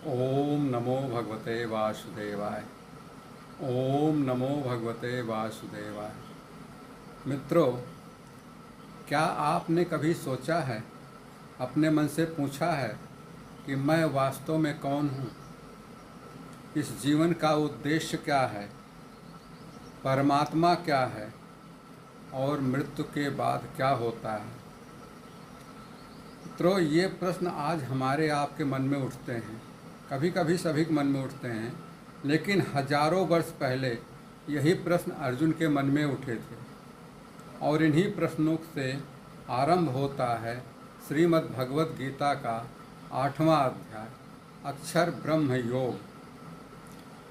ओम नमो भगवते वासुदेवाय। ओम नमो भगवते वासुदेवाय। मित्रों, क्या आपने कभी सोचा है, अपने मन से पूछा है कि मैं वास्तव में कौन हूँ? इस जीवन का उद्देश्य क्या है? परमात्मा क्या है? और मृत्यु के बाद क्या होता है? मित्रों, ये प्रश्न आज हमारे आपके मन में उठते हैं। कभी कभी सभी के मन में उठते हैं, लेकिन हजारों वर्ष पहले यही प्रश्न अर्जुन के मन में उठे थे। और इन्हीं प्रश्नों से आरंभ होता है श्रीमद् भगवत गीता का 8वां अध्याय, अक्षर ब्रह्म योग।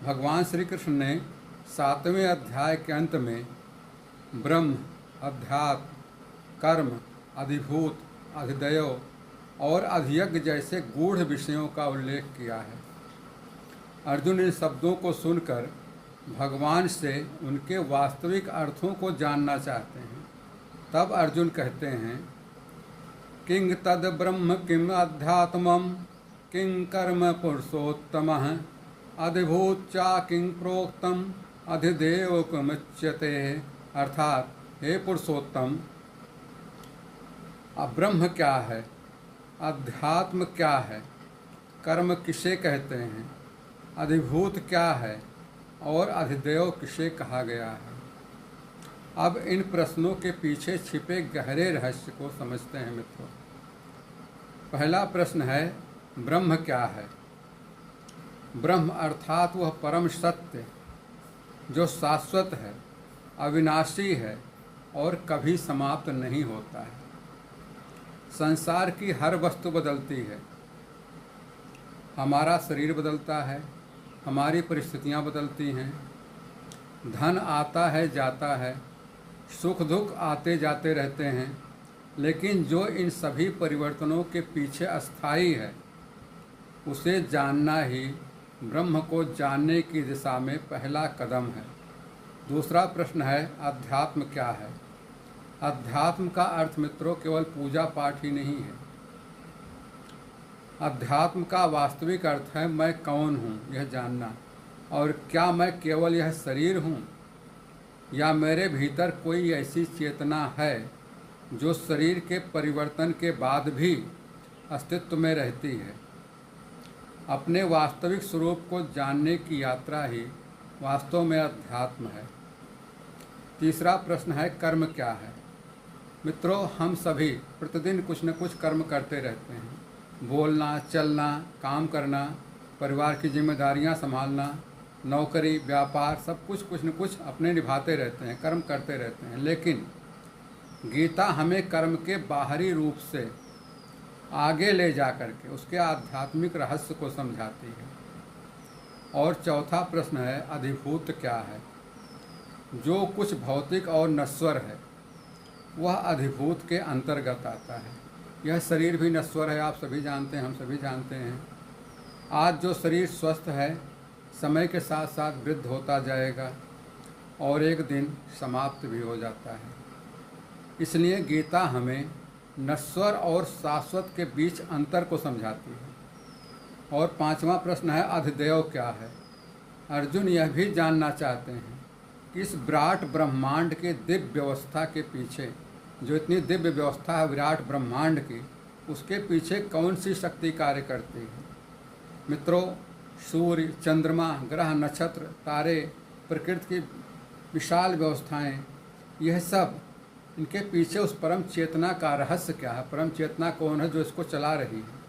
भगवान श्री कृष्ण ने 7वें अध्याय के अंत में ब्रह्म, अध्यात्म, कर्म, अधिभूत, अधिदैव और अधियज्ञ जैसे गूढ़ विषयों का उल्लेख किया है। अर्जुन इन शब्दों को सुनकर भगवान से उनके वास्तविक अर्थों को जानना चाहते हैं। तब अर्जुन कहते हैं, किंग तद ब्रह्म किम अध्यात्मम किंग कर्म पुरुषोत्तमः अधिभूत चा किंग प्रोक्तम अधिदेव किमुच्यते। अर्थात, हे पुरुषोत्तम, अब ब्रह्म क्या है, अध्यात्म क्या है, कर्म किसे कहते हैं, अधिभूत क्या है और अधिदेव किसे कहा गया है। अब इन प्रश्नों के पीछे छिपे गहरे रहस्य को समझते हैं मित्रों। पहला प्रश्न है, ब्रह्म क्या है? ब्रह्म अर्थात वह परम सत्य जो शाश्वत है, अविनाशी है और कभी समाप्त नहीं होता है। संसार की हर वस्तु बदलती है, हमारा शरीर बदलता है, हमारी परिस्थितियां बदलती हैं, धन आता है जाता है, सुख दुख आते जाते रहते हैं, लेकिन जो इन सभी परिवर्तनों के पीछे अस्थायी है, उसे जानना ही ब्रह्म को जानने की दिशा में पहला कदम है। दूसरा प्रश्न है, अध्यात्म क्या है? अध्यात्म का अर्थ मित्रों केवल पूजा पाठ ही नहीं है। अध्यात्म का वास्तविक अर्थ है मैं कौन हूँ, यह जानना। और क्या मैं केवल यह शरीर हूँ या मेरे भीतर कोई ऐसी चेतना है जो शरीर के परिवर्तन के बाद भी अस्तित्व में रहती है। अपने वास्तविक स्वरूप को जानने की यात्रा ही वास्तव में अध्यात्म है। तीसरा प्रश्न है, कर्म क्या है? मित्रों, हम सभी प्रतिदिन कुछ न कुछ कर्म करते रहते हैं। बोलना, चलना, काम करना, परिवार की जिम्मेदारियां संभालना, नौकरी, व्यापार, सब कुछ न कुछ अपने निभाते रहते हैं, कर्म करते रहते हैं। लेकिन गीता हमें कर्म के बाहरी रूप से आगे ले जा कर के उसके आध्यात्मिक रहस्य को समझाती है। और चौथा प्रश्न है, अधिभूत क्या है? जो कुछ भौतिक और नश्वर है वह अधिभूत के अंतर्गत आता है। यह शरीर भी नश्वर है, आप सभी जानते हैं, हम सभी जानते हैं। आज जो शरीर स्वस्थ है, समय के साथ साथ वृद्ध होता जाएगा और एक दिन समाप्त भी हो जाता है। इसलिए गीता हमें नश्वर और शाश्वत के बीच अंतर को समझाती है। और पांचवा प्रश्न है, अधिदेव क्या है? अर्जुन यह भी जानना चाहते हैं कि इस विराट ब्रह्मांड के दिव्य व्यवस्था के पीछे, जो इतनी दिव्य व्यवस्था है विराट ब्रह्मांड की, उसके पीछे कौन सी शक्ति कार्य करती है। मित्रों, सूर्य, चंद्रमा, ग्रह, नक्षत्र, तारे, प्रकृति की विशाल व्यवस्थाएं, यह सब, इनके पीछे उस परम चेतना का रहस्य क्या है? परम चेतना कौन है जो इसको चला रही है?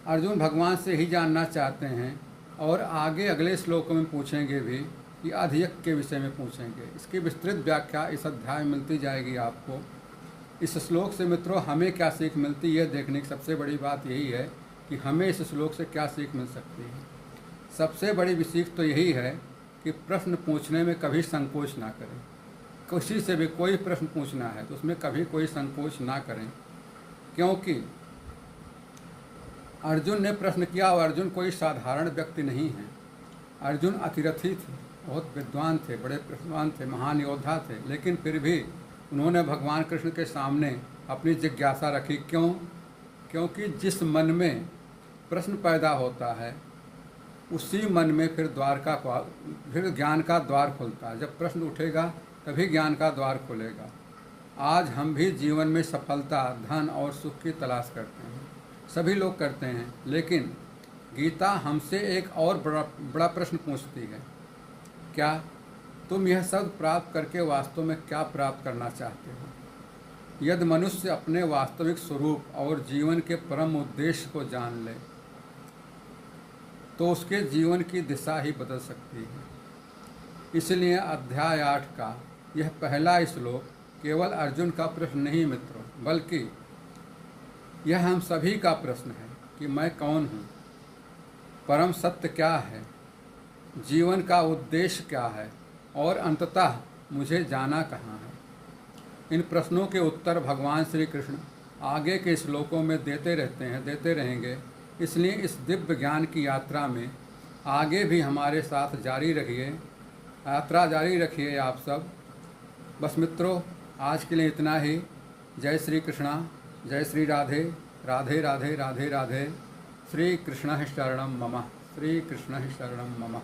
अर्जुन भगवान से ही जानना चाहते हैं और आगे अगले श्लोकों में पूछेंगे भी, कि अधियज्ञ के विषय में पूछेंगे। इसकी विस्तृत व्याख्या इस अध्याय में मिलती जाएगी आपको। इस श्लोक से मित्रों हमें क्या सीख मिलती है, देखने की सबसे बड़ी बात यही है कि हमें इस श्लोक से क्या सीख मिल सकती है। सबसे बड़ी सीख तो यही है कि प्रश्न पूछने में कभी संकोच ना करें। किसी से भी कोई प्रश्न पूछना है तो उसमें कभी कोई संकोच ना करें, क्योंकि अर्जुन ने प्रश्न किया और अर्जुन कोई साधारण व्यक्ति नहीं है। अर्जुन अतिरथी थे, बहुत विद्वान थे, बड़े प्रतिभावान थे, महान योद्धा थे, लेकिन फिर भी उन्होंने भगवान कृष्ण के सामने अपनी जिज्ञासा रखी। क्यों? क्योंकि जिस मन में प्रश्न पैदा होता है, उसी मन में फिर ज्ञान का द्वार खुलता है। जब प्रश्न उठेगा तभी ज्ञान का द्वार खुलेगा। आज हम भी जीवन में सफलता, धन और सुख की तलाश करते हैं, सभी लोग करते हैं, लेकिन गीता हमसे एक और बड़ा प्रश्न पूछती है, क्या तुम यह सब प्राप्त करके वास्तव में क्या प्राप्त करना चाहते हो? यदि मनुष्य अपने वास्तविक स्वरूप और जीवन के परम उद्देश्य को जान ले तो उसके जीवन की दिशा ही बदल सकती है। इसलिए अध्याय 8 का यह पहला श्लोक केवल अर्जुन का प्रश्न नहीं मित्रों, बल्कि यह हम सभी का प्रश्न है कि मैं कौन हूँ, परम सत्य क्या है, जीवन का उद्देश्य क्या है और अंततः मुझे जाना कहाँ है। इन प्रश्नों के उत्तर भगवान श्री कृष्ण आगे के श्लोकों में देते रहेंगे। इसलिए इस दिव्य ज्ञान की यात्रा में आगे भी हमारे साथ यात्रा जारी रखिए आप सब। बस मित्रों, आज के लिए इतना ही। जय श्री कृष्णा, जय श्री राधे, राधे राधे राधे राधे। श्री कृष्ण शरणम मम, श्री कृष्ण शरणम मम।